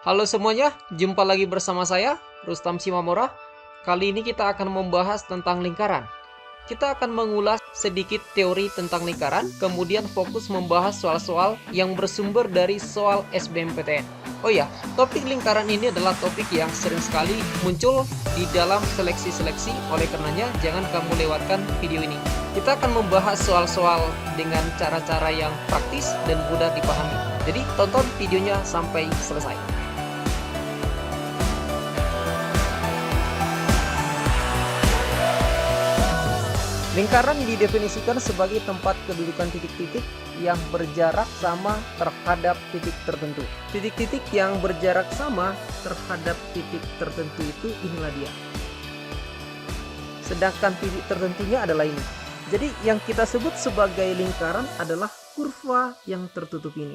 Halo semuanya, jumpa lagi bersama saya, Rustam Simamora. Kali ini kita akan membahas tentang lingkaran. Kita akan mengulas sedikit teori tentang lingkaran, kemudian fokus membahas soal-soal yang bersumber dari soal SBMPTN. Oh ya, topik lingkaran ini adalah topik yang sering sekali muncul di dalam seleksi-seleksi, oleh karenanya jangan kamu lewatkan video ini. Kita akan membahas soal-soal dengan cara-cara yang praktis dan mudah dipahami. Jadi tonton videonya sampai selesai. Lingkaran didefinisikan sebagai tempat kedudukan titik-titik yang berjarak sama terhadap titik tertentu. Titik-titik yang berjarak sama terhadap titik tertentu itu inilah dia. Sedangkan titik tertentunya adalah ini. Jadi yang kita sebut sebagai lingkaran adalah kurva yang tertutup ini.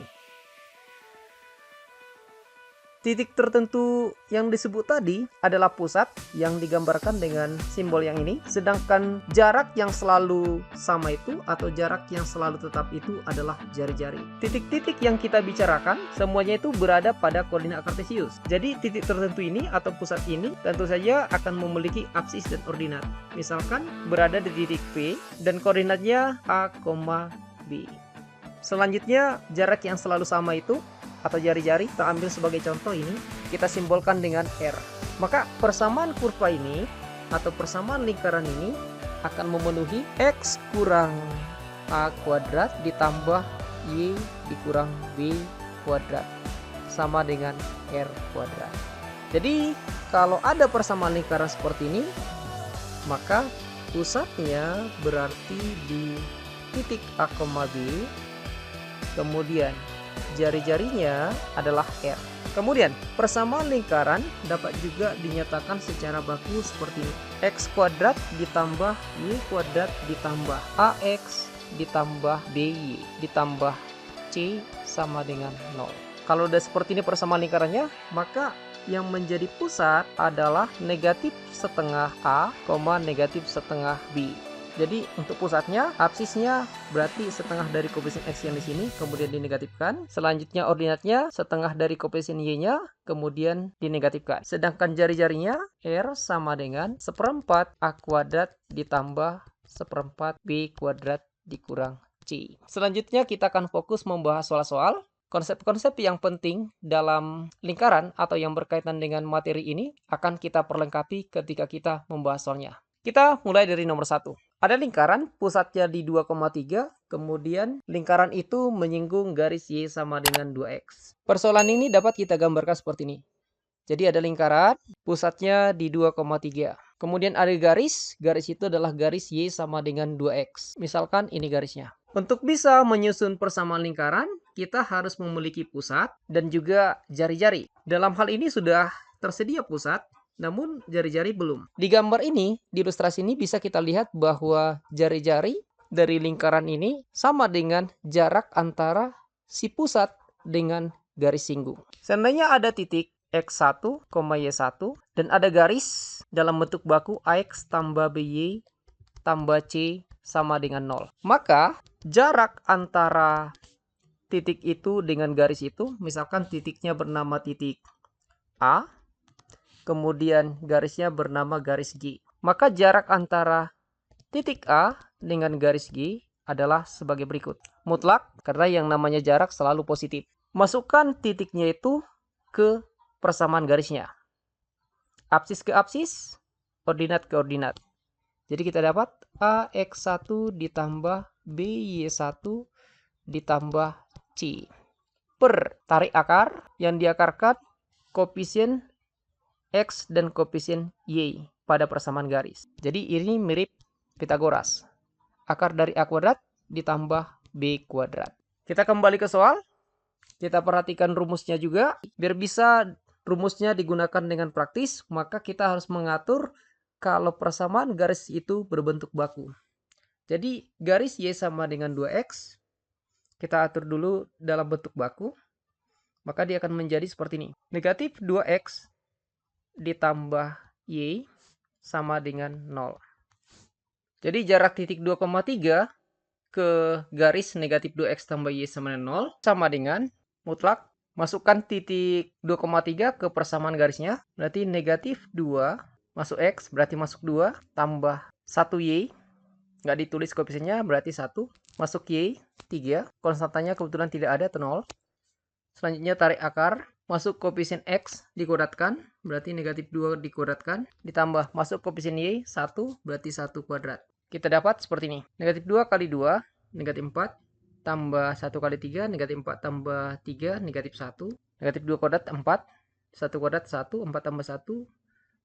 Titik tertentu yang disebut tadi adalah pusat yang digambarkan dengan simbol yang ini. Sedangkan jarak yang selalu sama itu atau jarak yang selalu tetap itu adalah jari-jari. Titik-titik yang kita bicarakan semuanya itu berada pada koordinat kartesius. Jadi titik tertentu ini atau pusat ini tentu saja akan memiliki apsis dan ordinat. Misalkan berada di titik P dan koordinatnya A, B. Selanjutnya jarak yang selalu sama itu atau jari-jari kita ambil sebagai contoh ini, kita simbolkan dengan R. Maka persamaan kurva ini atau persamaan lingkaran ini akan memenuhi X kurang A kuadrat ditambah Y dikurang B kuadrat sama dengan R kuadrat. Jadi kalau ada persamaan lingkaran seperti ini, maka pusatnya berarti di titik A, B, kemudian jari-jarinya adalah R. Kemudian persamaan lingkaran dapat juga dinyatakan secara baku seperti ini. X kuadrat ditambah Y kuadrat ditambah AX ditambah BY ditambah C sama dengan 0. Kalau udah seperti ini persamaan lingkarannya, maka yang menjadi pusat adalah negatif setengah A, negatif setengah B. Jadi untuk pusatnya, absisnya berarti setengah dari koefisien X yang di sini, kemudian dinegatifkan. Selanjutnya ordinatnya setengah dari koefisien Y-nya, kemudian dinegatifkan. Sedangkan jari-jarinya R sama dengan seperempat A kuadrat ditambah seperempat B kuadrat dikurang C. Selanjutnya kita akan fokus membahas soal-soal. Konsep-konsep yang penting dalam lingkaran atau yang berkaitan dengan materi ini akan kita perlengkapi ketika kita membahas soalnya. Kita mulai dari nomor 1. Ada lingkaran, pusatnya di 2,3, kemudian lingkaran itu menyinggung garis Y sama dengan 2X. Persoalan ini dapat kita gambarkan seperti ini. Jadi ada lingkaran, pusatnya di 2,3. Kemudian ada garis itu adalah garis Y sama dengan 2X. Misalkan ini garisnya. Untuk bisa menyusun persamaan lingkaran, kita harus memiliki pusat dan juga jari-jari. Dalam hal ini sudah tersedia pusat, namun jari-jari belum. Di gambar ini, di ilustrasi ini bisa kita lihat bahwa jari-jari dari lingkaran ini sama dengan jarak antara si pusat dengan garis singgung. Seandainya ada titik X1, Y1 dan ada garis dalam bentuk baku AX tambah BY tambah C sama dengan 0. Maka jarak antara titik itu dengan garis itu, misalkan titiknya bernama titik A, kemudian garisnya bernama garis G. Maka jarak antara titik A dengan garis G adalah sebagai berikut. Mutlak, karena yang namanya jarak selalu positif. Masukkan titiknya itu ke persamaan garisnya. Apsis ke apsis, ordinat ke ordinat. Jadi kita dapat AX1 ditambah BY1 ditambah C. Per tarik akar, yang diakarkan koefisien X dan koefisien Y pada persamaan garis. Jadi ini mirip Pitagoras. Akar dari A kuadrat ditambah B kuadrat. Kita kembali ke soal. Kita perhatikan rumusnya juga. Biar bisa rumusnya digunakan dengan praktis, maka kita harus mengatur kalau persamaan garis itu berbentuk baku. Jadi garis Y sama dengan 2X. Kita atur dulu dalam bentuk baku. Maka dia akan menjadi seperti ini. Negatif 2X ditambah Y sama dengan 0. Jadi jarak titik 2,3 ke garis negatif 2X tambah Y sama dengan 0 sama dengan mutlak Masukkan titik 2,3 ke persamaan garisnya, berarti negatif 2 masuk X, berarti masuk 2, tambah 1Y, nggak ditulis koefisiennya, berarti 1, masuk Y, 3, konstantanya kebetulan tidak ada, atau 0. Selanjutnya tarik akar, masuk koefisien X dikuadratkan, berarti negatif 2 dikuadratkan, ditambah masuk koefisien Y, 1, berarti 1 kuadrat. Kita dapat seperti ini, negatif 2 kali 2, negatif 4, tambah 1 kali 3, negatif 4 tambah 3, negatif 1. Negatif 2 kuadrat 4, 1 kuadrat 1, 4 tambah 1,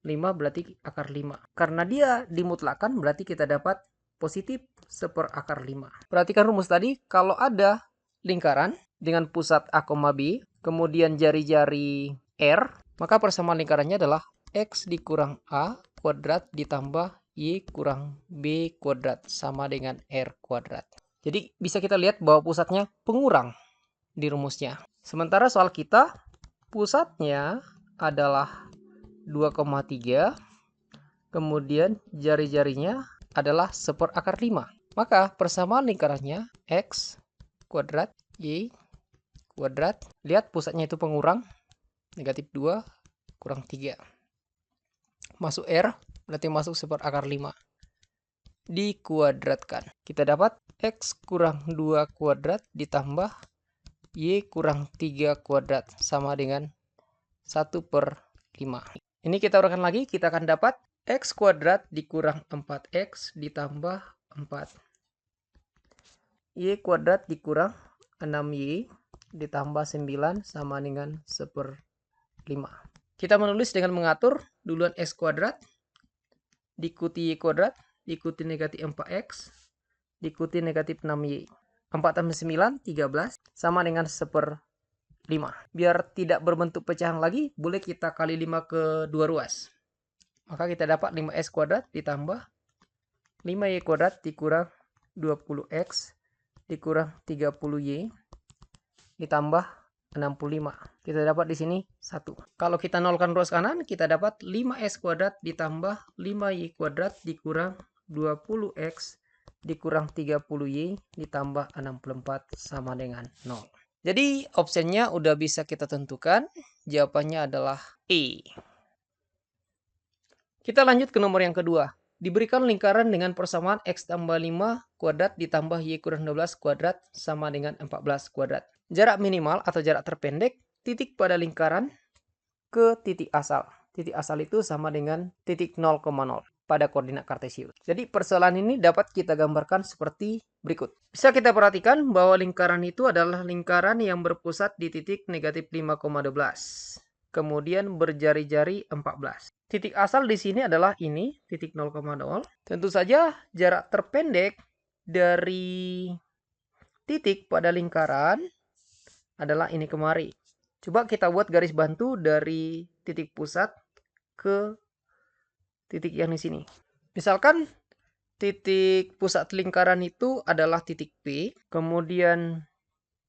5, berarti akar 5. Karena dia dimutlakkan, berarti kita dapat positif 1/akar 5. Perhatikan rumus tadi, kalau ada lingkaran dengan pusat A, B, kemudian jari-jari R, maka persamaan lingkarannya adalah X dikurang A kuadrat ditambah Y kurang B kuadrat sama dengan R kuadrat. Jadi bisa kita lihat bahwa pusatnya pengurang di rumusnya. Sementara soal kita, pusatnya adalah 2,3, kemudian jari-jarinya adalah 1/akar 5. Maka persamaan lingkarannya X kuadrat Y kuadrat. Lihat pusatnya itu pengurang, negatif 2 kurang 3. Masuk R, berarti masuk 1/akar 5. Dikuadratkan. Kita dapat X kurang 2 kuadrat ditambah Y kurang 3 kuadrat sama dengan 1/5. Ini kita uraikan lagi, kita akan dapat X kuadrat dikurang 4X ditambah 4. Y kuadrat dikurang 6Y ditambah 9 sama dengan 1/5. Kita menulis dengan mengatur duluan X kuadrat, diikuti Y kuadrat, diikuti negatif 4X, diikuti negatif 6Y. 4 tambah 9, 13, sama dengan 1/5. Biar tidak berbentuk pecahan lagi, boleh kita kali 5 ke 2 ruas. Maka kita dapat 5x kuadrat ditambah 5y kuadrat dikurang 20x dikurang 30y ditambah 65. Kita dapat di sini 1. Kalau kita nolkan ruas kanan, kita dapat 5x kuadrat ditambah 5y kuadrat dikurang 20x dikurang 30y ditambah 64 sama dengan 0. Jadi opsinya udah bisa kita tentukan. Jawabannya adalah E. Kita lanjut ke nomor yang kedua. Diberikan lingkaran dengan persamaan X tambah 5 kuadrat ditambah Y kurang 12 kuadrat sama dengan 14 kuadrat. Jarak minimal atau jarak terpendek titik pada lingkaran ke titik asal. Titik asal itu sama dengan titik 0,0 pada koordinat kartesius. Jadi persoalan ini dapat kita gambarkan seperti berikut. Bisa kita perhatikan bahwa lingkaran itu adalah lingkaran yang berpusat di titik negatif 5,12. Kemudian berjari-jari 14. Titik asal di sini adalah ini, titik 0,0. Tentu saja jarak terpendek dari titik pada lingkaran adalah ini kemari. Coba kita buat garis bantu dari titik pusat ke titik yang di sini. Misalkan titik pusat lingkaran itu adalah titik P, kemudian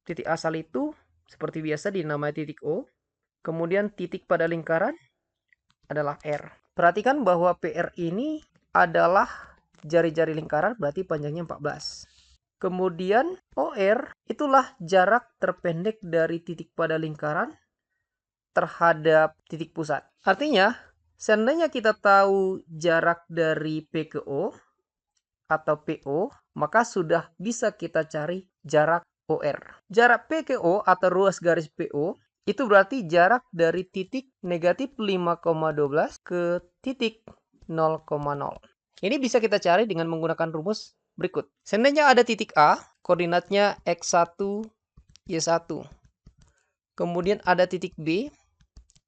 titik asal itu seperti biasa dinamai titik O, kemudian titik pada lingkaran adalah R. Perhatikan bahwa PR ini adalah jari-jari lingkaran, berarti panjangnya 14. Kemudian OR itulah jarak terpendek dari titik pada lingkaran terhadap titik pusat. Artinya, seandainya kita tahu jarak dari P ke O atau PO, maka sudah bisa kita cari jarak OR. Jarak P ke O atau ruas garis PO itu berarti jarak dari titik negatif 5,12 ke titik 0,0. Ini bisa kita cari dengan menggunakan rumus berikut. Seandainya ada titik A, koordinatnya X1, Y1. Kemudian ada titik B,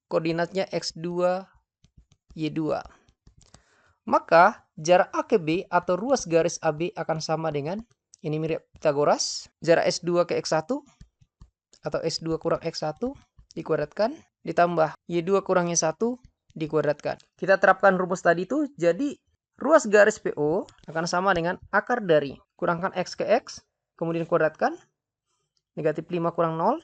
koordinatnya X2, Y2. Maka jarak A ke B atau ruas garis AB akan sama dengan, ini mirip Pythagoras, jarak S2 ke X1 atau S2 kurang X1 dikuadratkan, ditambah Y2 kurang Y1 dikuadratkan. Kita terapkan rumus tadi itu, jadi ruas garis PO akan sama dengan akar dari kurangkan X ke X, kemudian kuadratkan, negatif 5 kurang 0,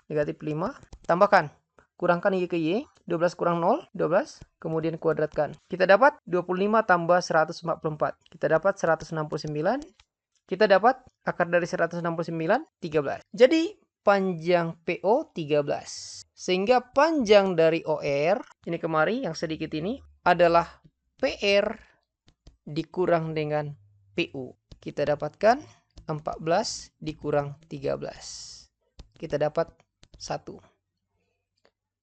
negatif 5, tambahkan, kurangkan Y ke Y, 12 kurang 0, 12, kemudian kuadratkan. Kita dapat 25 tambah 144. Kita dapat 169. Kita dapat akar dari 169, 13. Jadi, panjang PO 13. Sehingga panjang dari OR, ini kemari yang sedikit ini, adalah PR dikurang dengan PU. Kita dapatkan 14 dikurang 13. Kita dapat 1.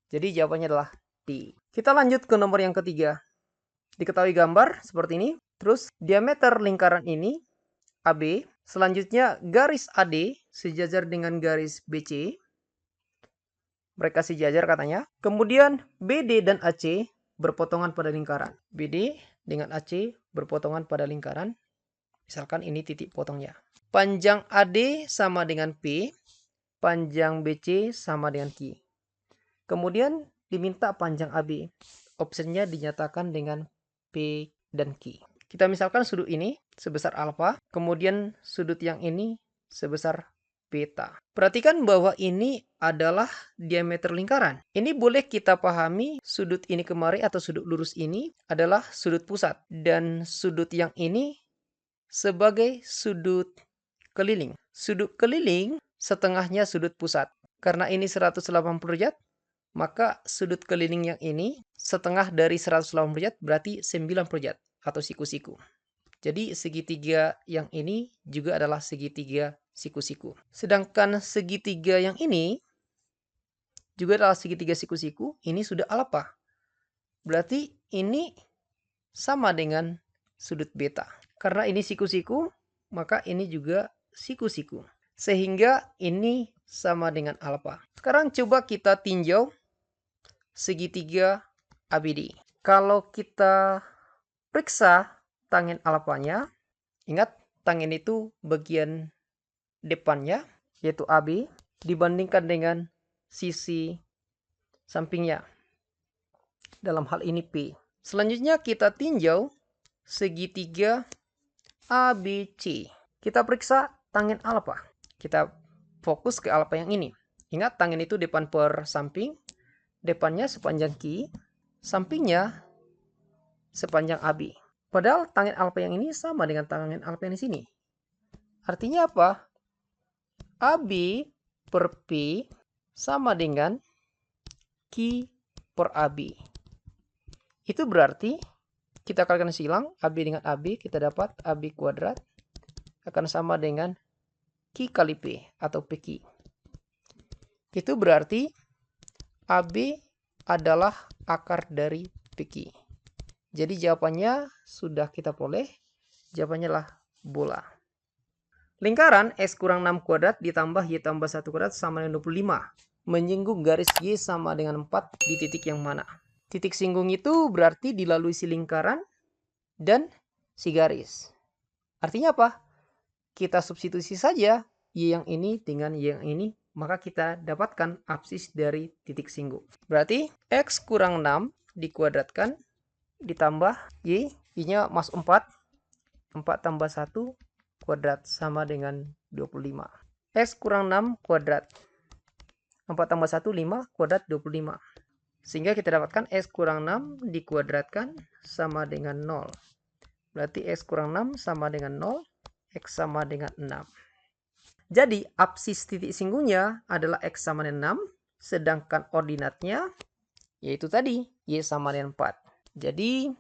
Jadi jawabannya adalah D. Kita lanjut ke nomor yang ketiga. Diketahui gambar seperti ini. Terus diameter lingkaran ini AB. Selanjutnya garis AD sejajar dengan garis BC. Mereka sejajar katanya. Kemudian BD dan AC berpotongan pada lingkaran. BD dengan AC berpotongan pada lingkaran. Misalkan ini titik potongnya. Panjang AD sama dengan P. Panjang BC sama dengan Q. Kemudian diminta panjang AB. Opsinya dinyatakan dengan P dan Q. Kita misalkan sudut ini sebesar alfa. Kemudian sudut yang ini sebesar beta. Perhatikan bahwa ini adalah diameter lingkaran. Ini boleh kita pahami sudut ini kemari atau sudut lurus ini adalah sudut pusat. Dan sudut yang ini sebagai sudut keliling. Sudut keliling setengahnya sudut pusat. Karena ini 180 derajat, maka sudut keliling yang ini setengah dari 180 derajat berarti 90 derajat atau siku-siku. Jadi segitiga yang ini juga adalah segitiga siku-siku. Sedangkan segitiga yang ini juga adalah segitiga siku-siku. Ini sudah alfa. Berarti ini sama dengan sudut beta. Karena ini siku-siku, maka ini juga siku-siku. Sehingga ini sama dengan alfa. Sekarang coba kita tinjau segitiga ABD. Kalau kita periksa tangen alfanya, ingat tangen itu bagian depannya, yaitu AB, dibandingkan dengan sisi sampingnya. Dalam hal ini P. Selanjutnya kita tinjau segitiga ABC. Kita periksa tangen alfa. Kita fokus ke alfa yang ini. Ingat tangen itu depan per samping. Depannya sepanjang Q, sampingnya sepanjang AB. Padahal tangen alfa yang ini sama dengan tangen alfa yang di sini. Artinya apa? AB per P sama dengan Q per AB. Itu berarti kita kalikan silang AB dengan AB, kita dapat AB kuadrat akan sama dengan Q kali P atau PQ. Itu berarti AB adalah akar dari PQ. Jadi jawabannya sudah kita peroleh. Jawabannya adalah bola. Lingkaran X kurang 6 kuadrat ditambah Y tambah 1 kuadrat sama dengan 25. Menyinggung garis Y sama dengan 4 di titik yang mana? Titik singgung itu berarti dilalui si lingkaran dan si garis. Artinya apa? Kita substitusi saja Y yang ini dengan Y yang ini. Maka kita dapatkan absis dari titik singgung. Berarti X kurang 6 dikuadratkan ditambah Y. Y-nya masuk 4. 4 tambah 1 kuadrat sama dengan 25. X kurang 6 kuadrat. 4 tambah 1, 5 kuadrat 25. Sehingga kita dapatkan X kurang 6 dikuadratkan sama dengan 0. Berarti X kurang 6 sama dengan 0. X sama dengan 6. Jadi absis titik singgungnya adalah X sama dengan 6. Sedangkan ordinatnya yaitu tadi Y sama dengan 4. Jadi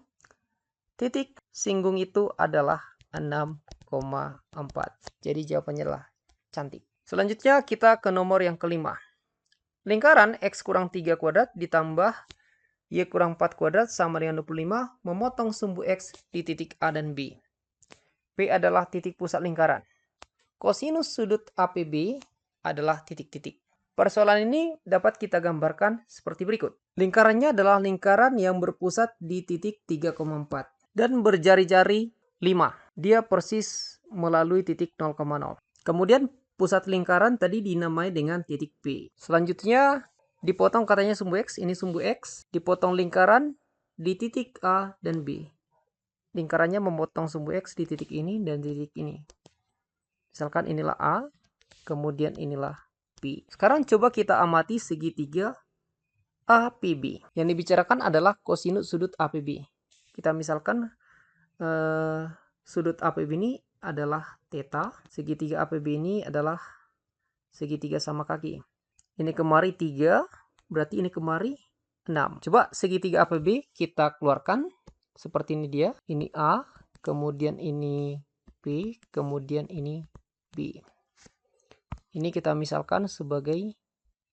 titik singgung itu adalah 6,4. Jadi jawabannya adalah cantik. Selanjutnya kita ke nomor yang kelima. Lingkaran X kurang 3 kuadrat ditambah Y kurang 4 kuadrat sama dengan 25 memotong sumbu X di titik A dan B. P adalah titik pusat lingkaran. Kosinus sudut APB adalah titik-titik. Persoalan ini dapat kita gambarkan seperti berikut. Lingkarannya adalah lingkaran yang berpusat di titik 3,4 dan berjari-jari 5. Dia persis melalui titik 0,0. Kemudian pusat lingkaran tadi dinamai dengan titik P. Selanjutnya dipotong katanya sumbu X, ini sumbu X. Dipotong lingkaran di titik A dan B. Lingkarannya memotong sumbu X di titik ini dan titik ini. Misalkan inilah A, kemudian inilah P. Sekarang coba kita amati segitiga APB. Yang dibicarakan adalah kosinus sudut APB. Kita misalkan sudut APB ini adalah theta. Segitiga APB ini adalah segitiga sama kaki. Ini kemari 3, berarti ini kemari 6. Coba segitiga APB kita keluarkan. Seperti ini dia. Ini A, kemudian ini B, kemudian ini B. Ini kita misalkan sebagai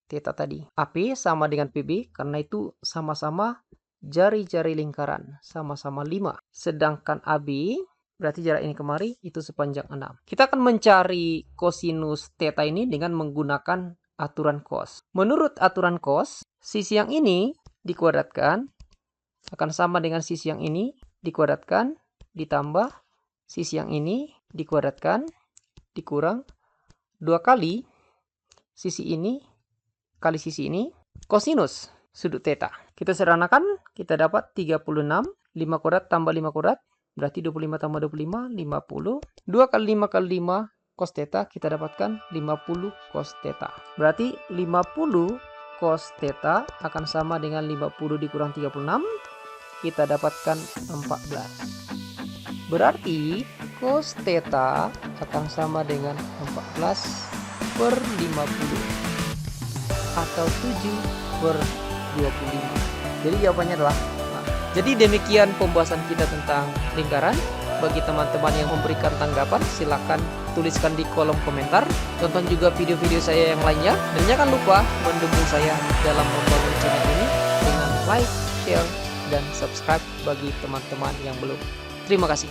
theta tadi. AP sama dengan PB karena itu sama-sama jari-jari lingkaran. Sama-sama 5. Sedangkan AB berarti jarak ini kemari itu sepanjang 6. Kita akan mencari kosinus theta ini dengan menggunakan aturan cos. Menurut aturan cos, sisi yang ini dikuadratkan akan sama dengan sisi yang ini dikuadratkan ditambah sisi yang ini dikuadratkan dikurang 2 kali sisi ini kali sisi ini kosinus sudut theta. Kita sederhanakan, kita dapat 36, 5 kuadrat tambah 5 kuadrat berarti 25 tambah 25, 50. 2 kali 5 kali 5 cos theta kita dapatkan 50 cos theta. Berarti 50 cos theta akan sama dengan 50 dikurang 36, kita dapatkan 14. Berarti cos theta akan sama dengan 14/50 atau 7/25. Jadi jawabannya adalah A. Jadi demikian pembahasan kita tentang lingkaran. Bagi teman-teman yang memberikan tanggapan, silakan tuliskan di kolom komentar. Tonton juga video-video saya yang lainnya. Dan jangan lupa mendukung saya dalam membangun channel ini dengan like, share, dan subscribe bagi teman-teman yang belum. Terima kasih.